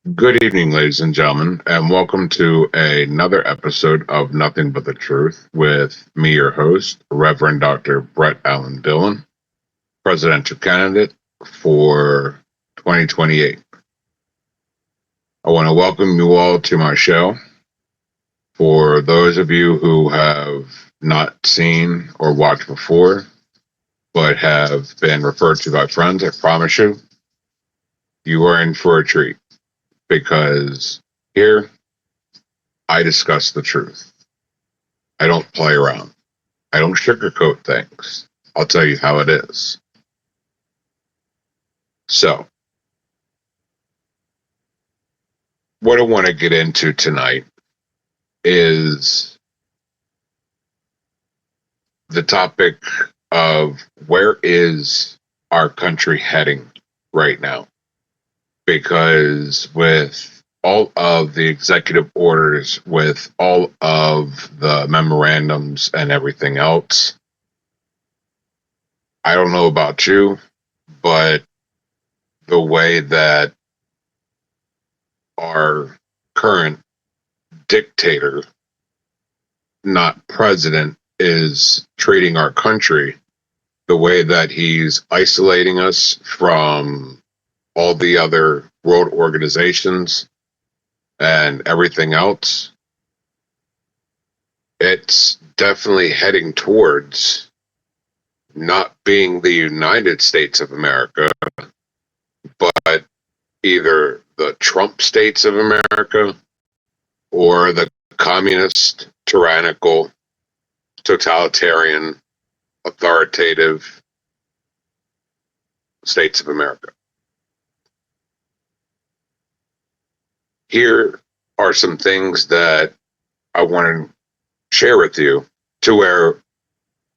Good evening, ladies and gentlemen, and welcome to another episode of Nothing But the Truth with me, your host, Reverend Dr. Allen Dillon, presidential candidate for 2028. I want to welcome you all to my show. For those of you who have not seen or watched before, but have been referred to by friends, I promise you are in for a treat because here I discuss the truth. I don't play around. I don't sugarcoat things. I'll tell you how it is. So, what I want to get into tonight is the topic of where is our country heading right now? Because with all of the executive orders, with all of the memorandums and everything else, I don't know about you, but the way that our current dictator, not president, is treating our country, the way that he's isolating us from all the other world organizations and everything else, it's definitely heading towards not being the United States of America, but either the Trump states of America or the communist, tyrannical, totalitarian, authoritative states of America. Here are some things that I want to share with you to where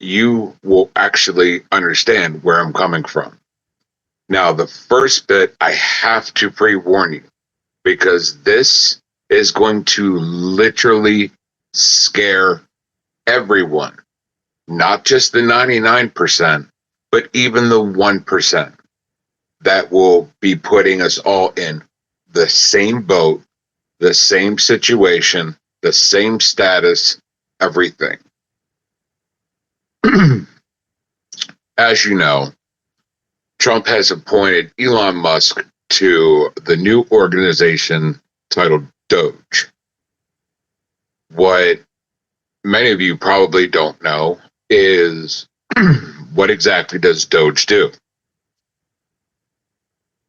you will actually understand where I'm coming from. Now, the first bit I have to pre-warn you because this is going to literally scare everyone, not just the 99%, but even the 1% that will be putting us all in the same boat, the same situation, the same status, everything. As you know, Trump has appointed Elon Musk to the new organization titled Doge. What many of you probably don't know is what exactly does Doge do?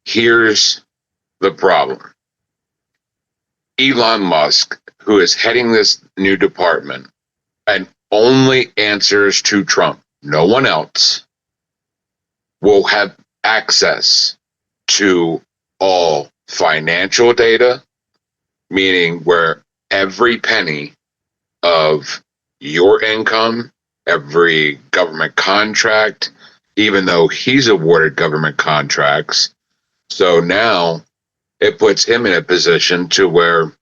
Here's the problem. Elon Musk, who is heading this new department and only answers to Trump, no one else, will have access to all financial data, meaning where every penny of your income, every government contract, even though he's awarded government contracts. So now it puts him in a position to where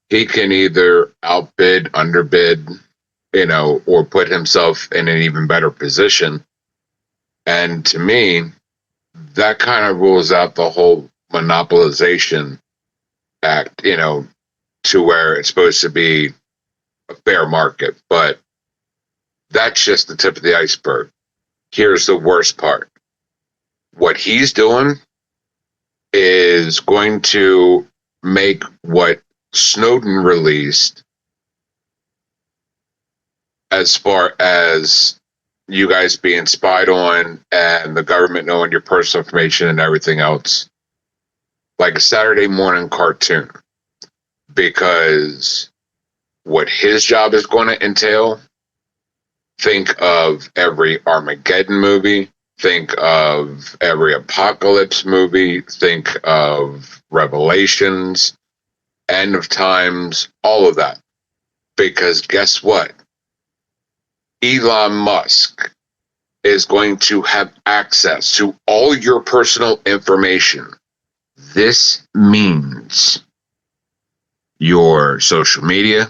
he can either outbid, underbid, or put himself in an even better position. And to me, that kind of rules out the whole monopolization act, to where it's supposed to be a fair market. But that's just the tip of the iceberg. Here's the worst part. What he's doing is going to make what Snowden released, as far as you guys being spied on and the government knowing your personal information and everything else, like a Saturday morning cartoon. Because what his job is going to entail, think of every Armageddon movie, think of every apocalypse movie, think of Revelations, End of Times, all of that. Because guess what? Elon Musk is going to have access to all your personal information. This means your social media,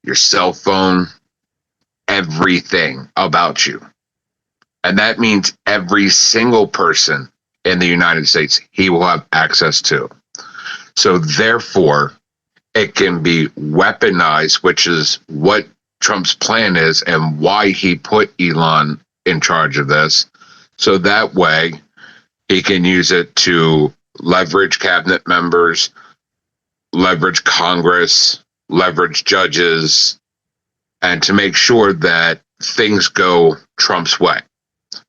your cell phone, everything about you. And that means every single person in the United States he will have access to. So therefore, it can be weaponized, which is what Trump's plan is and why he put Elon in charge of this. So that way he can use it to leverage cabinet members, leverage Congress, leverage judges, and to make sure that things go Trump's way.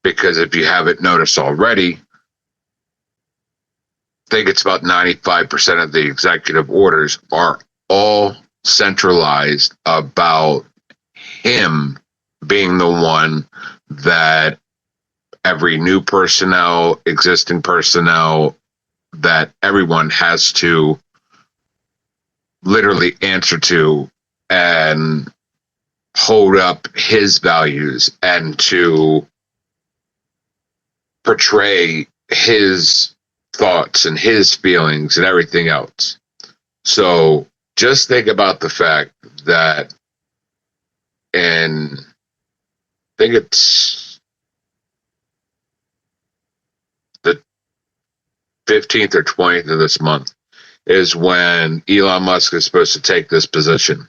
Because if you haven't noticed already, I think it's about 95% of the executive orders are all centralized about him being the one that every new personnel, existing personnel, that everyone has to literally answer to and hold up his values and to portray his thoughts and his feelings and everything else. So just think about the fact that in, I think it's the 15th or 20th of this month, is when Elon Musk is supposed to take this position.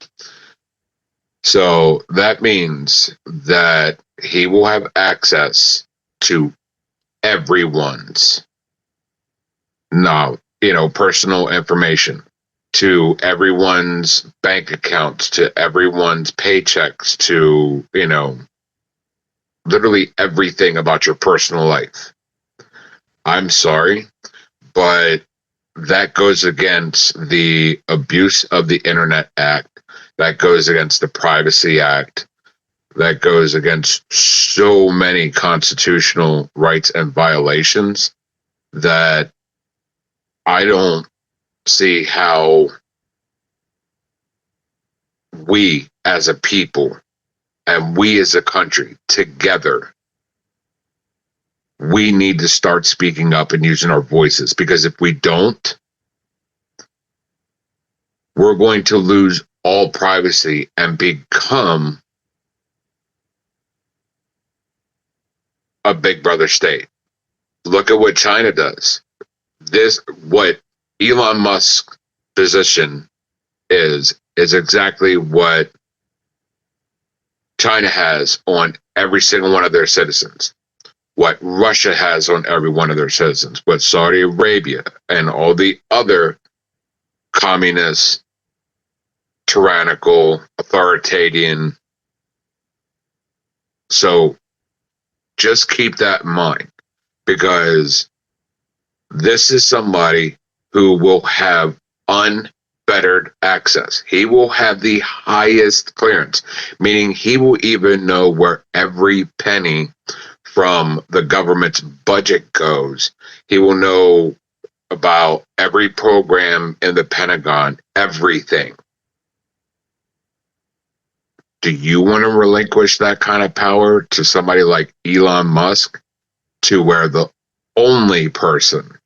So that means that he will have access to everyone's personal information, to everyone's bank accounts, to everyone's paychecks, to, literally everything about your personal life. I'm sorry, but that goes against the Abuse of the Internet Act. That goes against the Privacy Act. That goes against so many constitutional rights and violations that I don't see how we as a people and we as a country together, we need to start speaking up and using our voices, because if we don't, we're going to lose all privacy and become a big brother state. Look at what China does. What Elon Musk's position is exactly what China has on every single one of their citizens, what Russia has on every one of their citizens, what Saudi Arabia and all the other communist, tyrannical, authoritarian. So just keep that in mind, because this is somebody who will have unfettered access. He will have the highest clearance, meaning he will even know where every penny from the government's budget goes. He will know about every program in the Pentagon, everything. Do you want to relinquish that kind of power to somebody like Elon Musk, to where the only person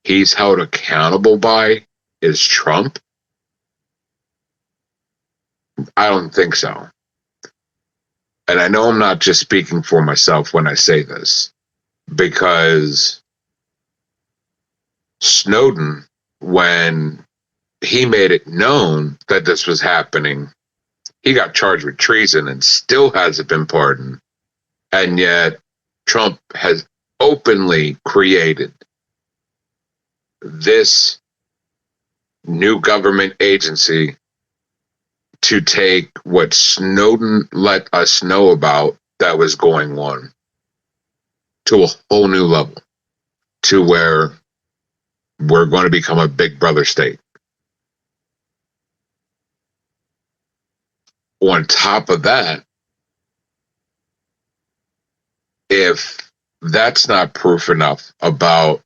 he's held accountable by is Trump? I don't think so. And I know I'm not just speaking for myself when I say this, because Snowden, when he made it known that this was happening, he got charged with treason and still hasn't been pardoned. And yet Trump has openly created this new government agency to take what Snowden let us know about that was going on to a whole new level, to where we're going to become a big brother state. On top of that, if that's not proof enough about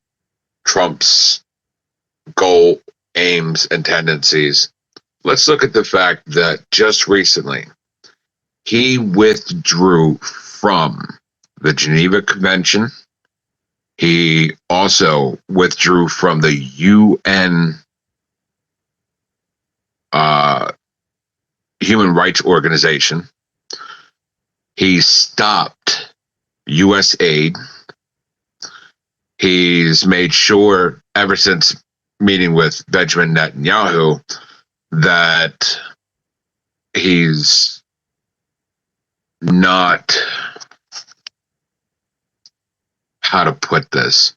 Trump's goal, aims, and tendencies, let's look at the fact that just recently he withdrew from the Geneva Convention. He also withdrew from the UN Human Rights Organization. He stopped U.S. aid. He's made sure ever since meeting with Benjamin Netanyahu that he's not, how to put this,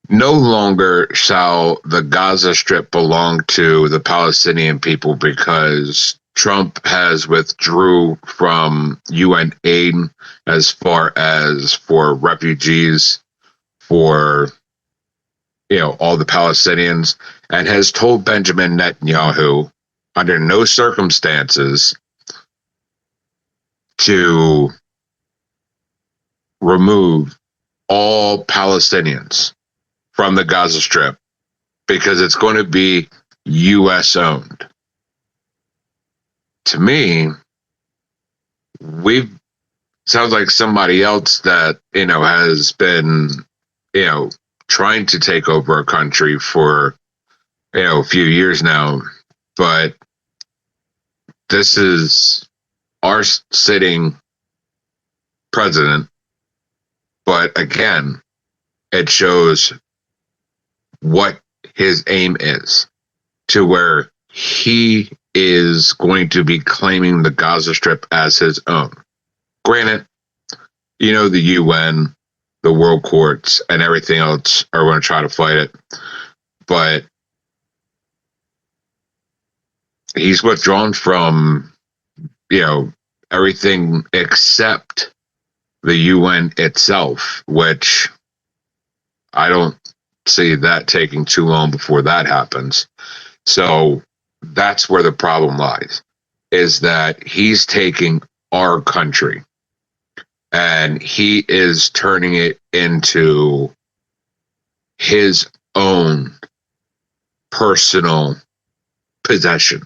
no longer shall the Gaza Strip belong to the Palestinian people because Trump has withdrew from UN aid as far as for refugees, for all the Palestinians, and has told Benjamin Netanyahu under no circumstances to remove all Palestinians from the Gaza Strip because it's going to be U.S. owned. To me, sounds like somebody else that has been trying to take over a country for a few years now, but this is our sitting president. But again, it shows what his aim is, to where he is going to be claiming the Gaza Strip as his own. Granted, the UN, the world courts, and everything else are going to try to fight it, but he's withdrawn from, everything except the UN itself, which I don't see that taking too long before that happens. So that's where the problem lies, is that he's taking our country and he is turning it into his own personal possession.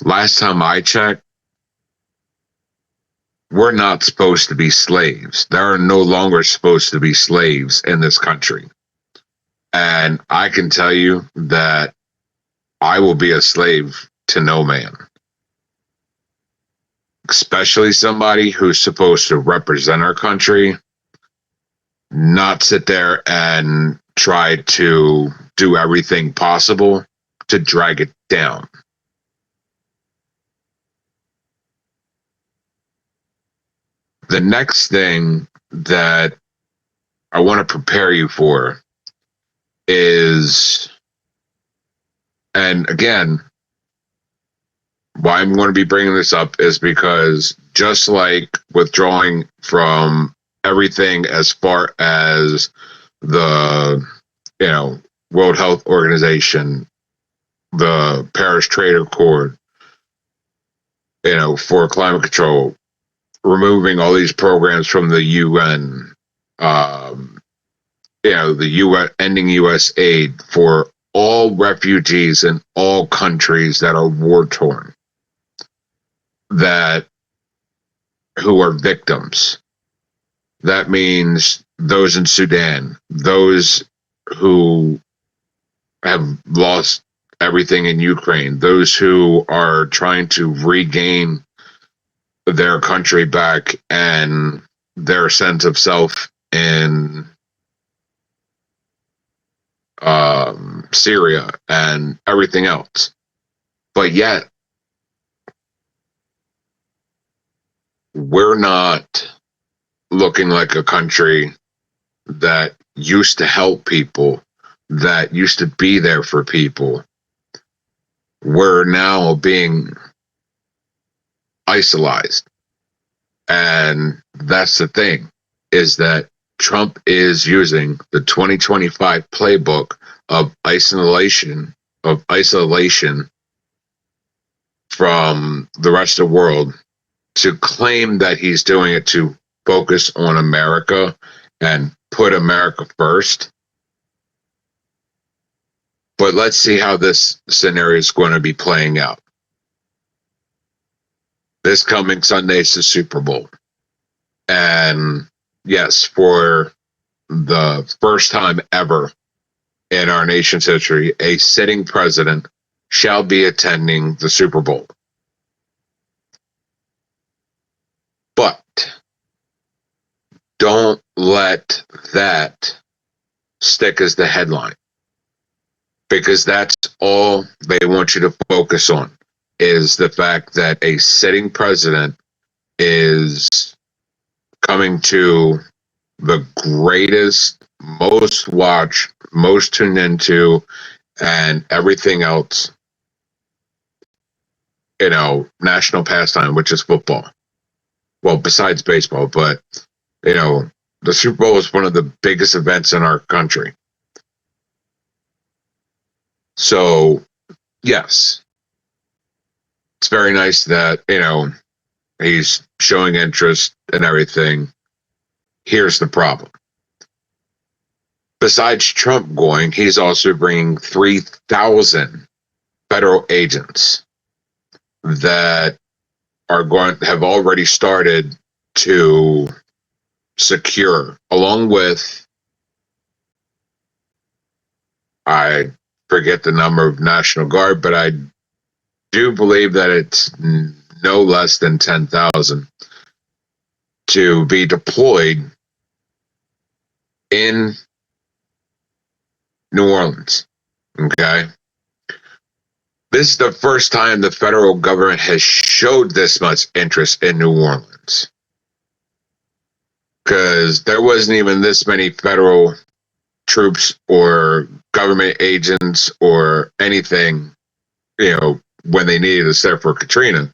Last time I checked, we're not supposed to be slaves. There are no longer supposed to be slaves in this country. And I can tell you that I will be a slave to no man, especially somebody who's supposed to represent our country, not sit there and try to do everything possible to drag it down. The next thing that I want to prepare you for is, and again, why I'm going to be bringing this up is because just like withdrawing from everything as far as the, World Health Organization, the Paris Trade Accord, for climate control, removing all these programs from the UN, the UN, ending U.S. aid for all refugees in all countries that are war torn, who are victims. That means those in Sudan, those who have lost everything in Ukraine, those who are trying to regain their country back and their sense of self in Syria and everything else. But yet, we're not looking like a country that used to help people, that used to be there for people. We're now being isolated. And that's the thing, is that Trump is using the 2025 playbook of isolation from the rest of the world to claim that he's doing it to focus on America and put America first. But let's see how this scenario is going to be playing out. This coming Sunday is the Super Bowl. And yes, for the first time ever in our nation's history, a sitting president shall be attending the Super Bowl. But don't let that stick as the headline, because that's all they want you to focus on, is the fact that a sitting president is coming to the greatest, most watched, most tuned into, and everything else, national pastime, which is football. Well, besides baseball, but, the Super Bowl is one of the biggest events in our country. So, yes, it's very nice that, he's showing interest and everything. Here's the problem. Besides Trump going, he's also bringing 3,000 federal agents that have already started to secure, along with, I forget the number of National Guard, but I do believe that it's no less than 10,000 to be deployed in New Orleans. Okay. This is the first time the federal government has showed this much interest in New Orleans, because there wasn't even this many federal troops or government agents or anything, when they needed us there for Katrina.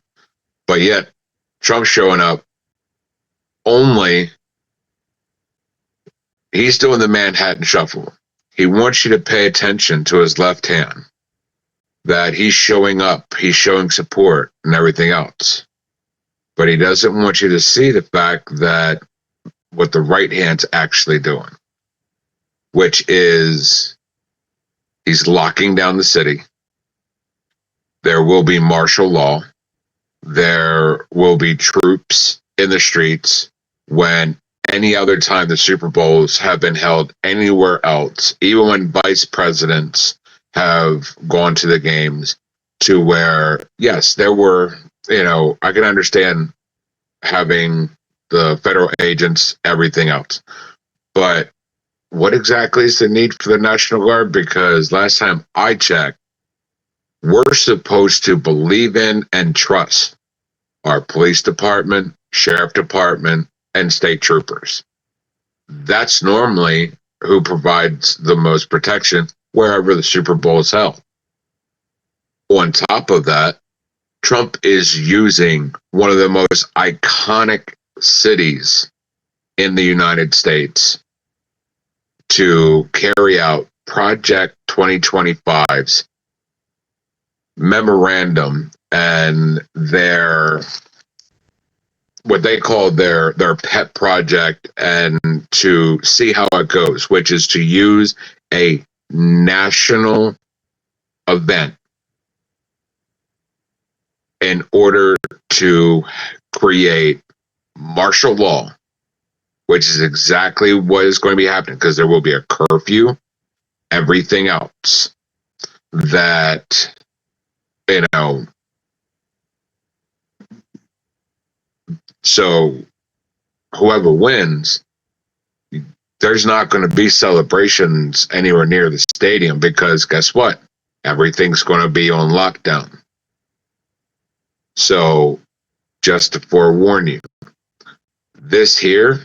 But yet, Trump's showing up only. He's doing the Manhattan Shuffle. He wants you to pay attention to his left hand, that he's showing up, he's showing support and everything else. But he doesn't want you to see the fact that what the right hand's actually doing, which is he's locking down the city. There will be martial law. There will be troops in the streets when any other time the Super Bowls have been held anywhere else, even when vice presidents have gone to the games, to where, yes, there were, I can understand having the federal agents, everything else. But what exactly is the need for the National Guard? Because last time I checked, we're supposed to believe in and trust our police department, sheriff department, and state troopers. That's normally who provides the most protection wherever the Super Bowl is held. On top of that, Trump is using one of the most iconic cities in the United States to carry out Project 2025's memorandum and what they call their pet project, and to see how it goes, which is to use a national event in order to create martial law, which is exactly what is going to be happening, because there will be a curfew, everything else that, so whoever wins, there's not going to be celebrations anywhere near the stadium, because guess what? Everything's going to be on lockdown. So just to forewarn you, this here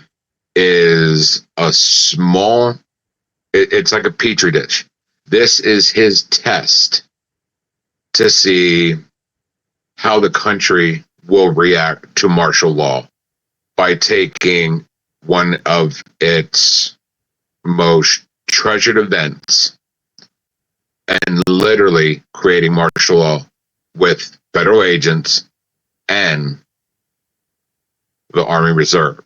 is a small, it's like a petri dish. This is his test to see how the country will react to martial law by taking one of its most treasured events and literally creating martial law with federal agents and the Army Reserve.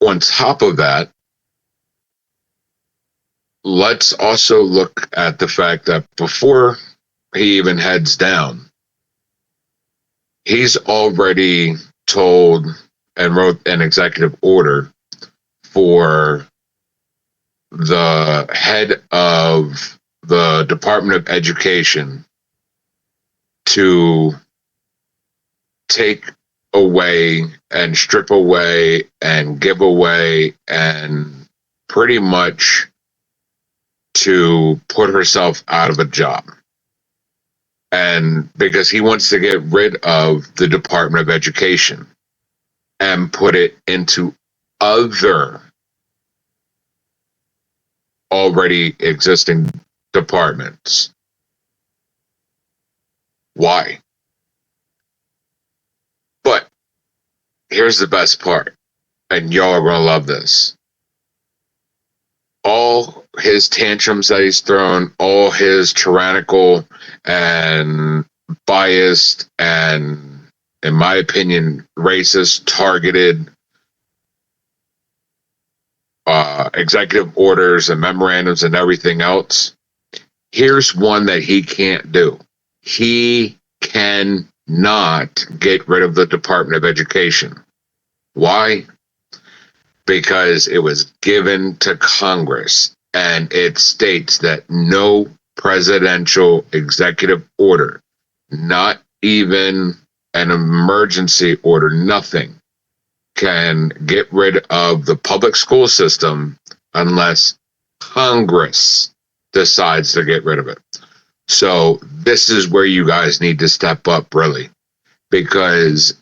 On top of that, let's also look at the fact that before he even heads down, he's already told and wrote an executive order for the head of the Department of Education to take away and strip away and give away and pretty much to put herself out of a job. And because he wants to get rid of the Department of Education and put it into other already existing departments. Why? But here's the best part, and y'all are going to love this. All his tantrums that he's thrown, all his tyrannical and biased and, in my opinion, racist, targeted executive orders and memorandums and everything else, here's one that he can't do. He cannot get rid of the Department of Education. Why? Because it was given to Congress, and it states that no presidential executive order, not even an emergency order, nothing, can get rid of the public school system unless Congress decides to get rid of it. So this is where you guys need to step up, really, because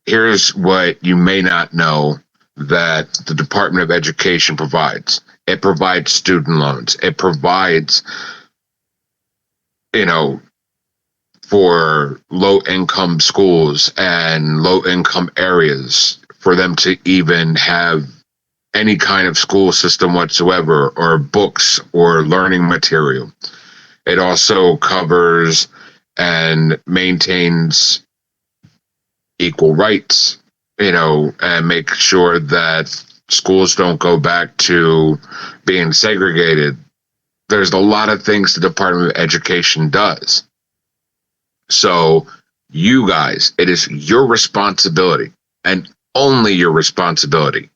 here's what you may not know that the Department of Education provides. It provides student loans. It provides, for low-income schools and low-income areas for them to even have any kind of school system whatsoever, or books or learning material. It also covers and maintains equal rights, and make sure that schools don't go back to being segregated. There's a lot of things the Department of Education does. So you guys, it is your responsibility, and only your responsibility,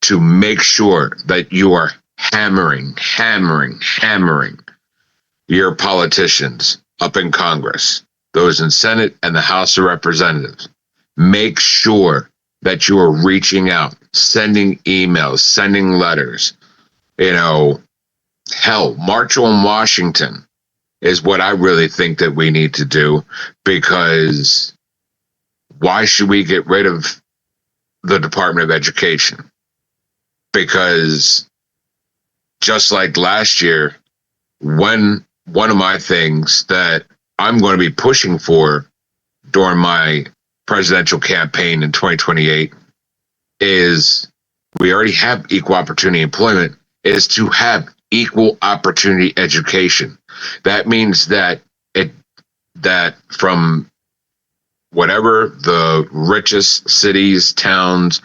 to make sure that you are hammering your politicians up in Congress, those in Senate and the House of Representatives. Make sure that you are reaching out, sending emails, sending letters. Hell, March on Washington is what I really think that we need to do, because why should we get rid of the Department of Education? Because just like last year, one of my things that I'm going to be pushing for during my presidential campaign in 2028 is, we already have equal opportunity employment, is to have equal opportunity education. That means that from whatever the richest cities, towns,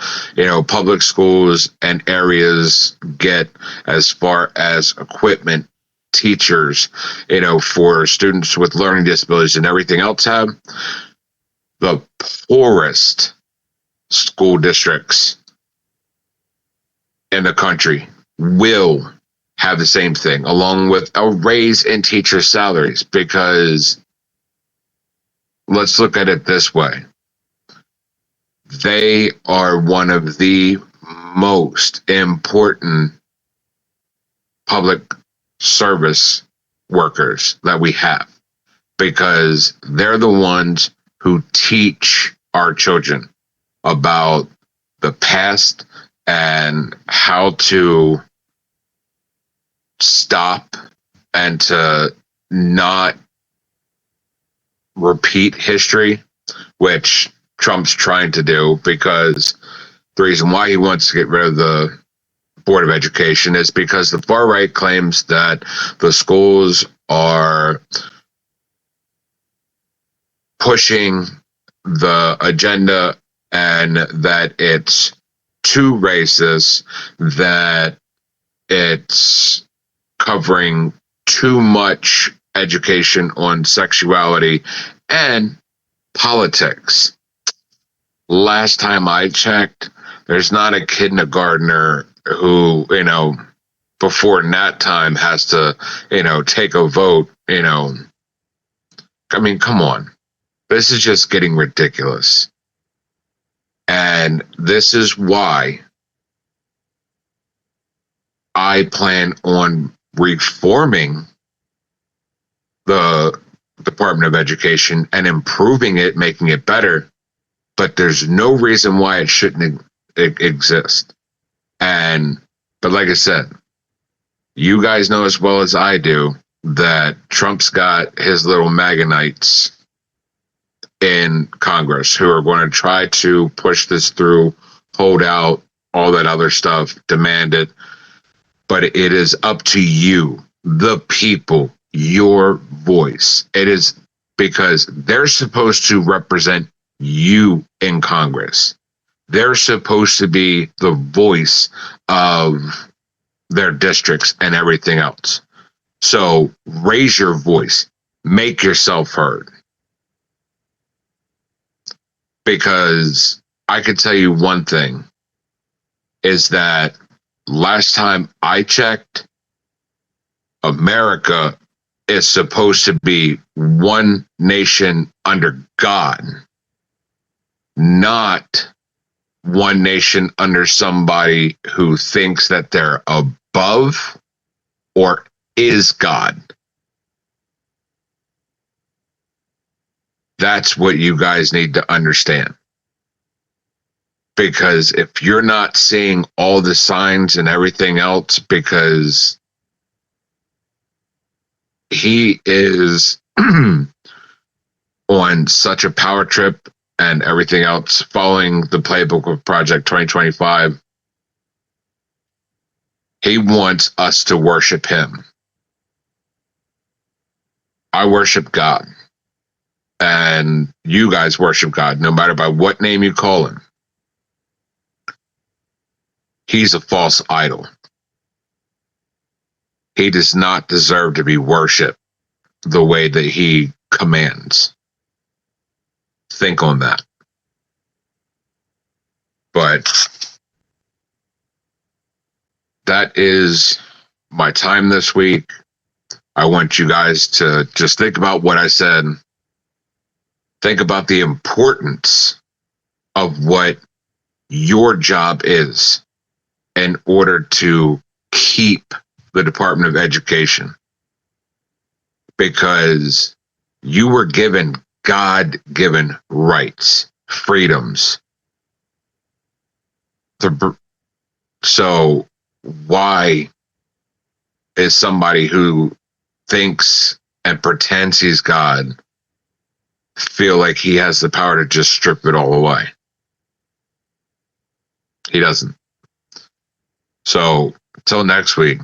public schools and areas get as far as equipment, teachers, for students with learning disabilities and everything else have, the poorest school districts in the country will have the same thing, along with a raise in teacher salaries. Because let's look at it this way. They are one of the most important public service workers that we have, because they're the ones who teach our children about the past and how to stop and to not repeat history, which Trump's trying to do. Because the reason why he wants to get rid of the Board of Education is because the far right claims that the schools are pushing the agenda and that it's too racist, that it's covering too much education on sexuality and politics. Last time I checked, there's not a kindergartner who, before nap time has to, take a vote, I mean, come on. This is just getting ridiculous. And this is why I plan on reforming the Department of Education and improving it, making it better. But there's no reason why it shouldn't exist. But like I said, you guys know as well as I do that Trump's got his little Maganites in Congress who are going to try to push this through, hold out, all that other stuff, demand it. But it is up to you, the people, your voice. It is because they're supposed to represent you in Congress. They're supposed to be the voice of their districts and everything else. So raise your voice, make yourself heard. Because I can tell you one thing is that last time I checked, America is supposed to be one nation under God, not one nation under somebody who thinks that they're above or is God. That's what you guys need to understand. Because if you're not seeing all the signs and everything else, because he is on such a power trip and everything else, following the playbook of Project 2025, he wants us to worship him. I worship God. And you guys worship God, no matter by what name you call him. He's a false idol. He does not deserve to be worshipped the way that he commands. Think on that. But that is my time this week. I want you guys to just think about what I said. Think about the importance of what your job is in order to keep the Department of Education. Because you were given God-given rights, freedoms. So why is somebody who thinks and pretends he's God feel like he has the power to just strip it all away? He doesn't. So until next week,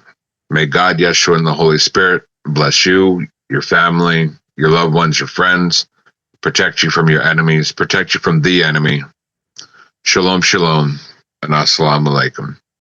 may God, Yeshua, and the Holy Spirit bless you, your family, your loved ones, your friends, protect you from your enemies, protect you from the enemy. Shalom, shalom, and assalamu alaikum.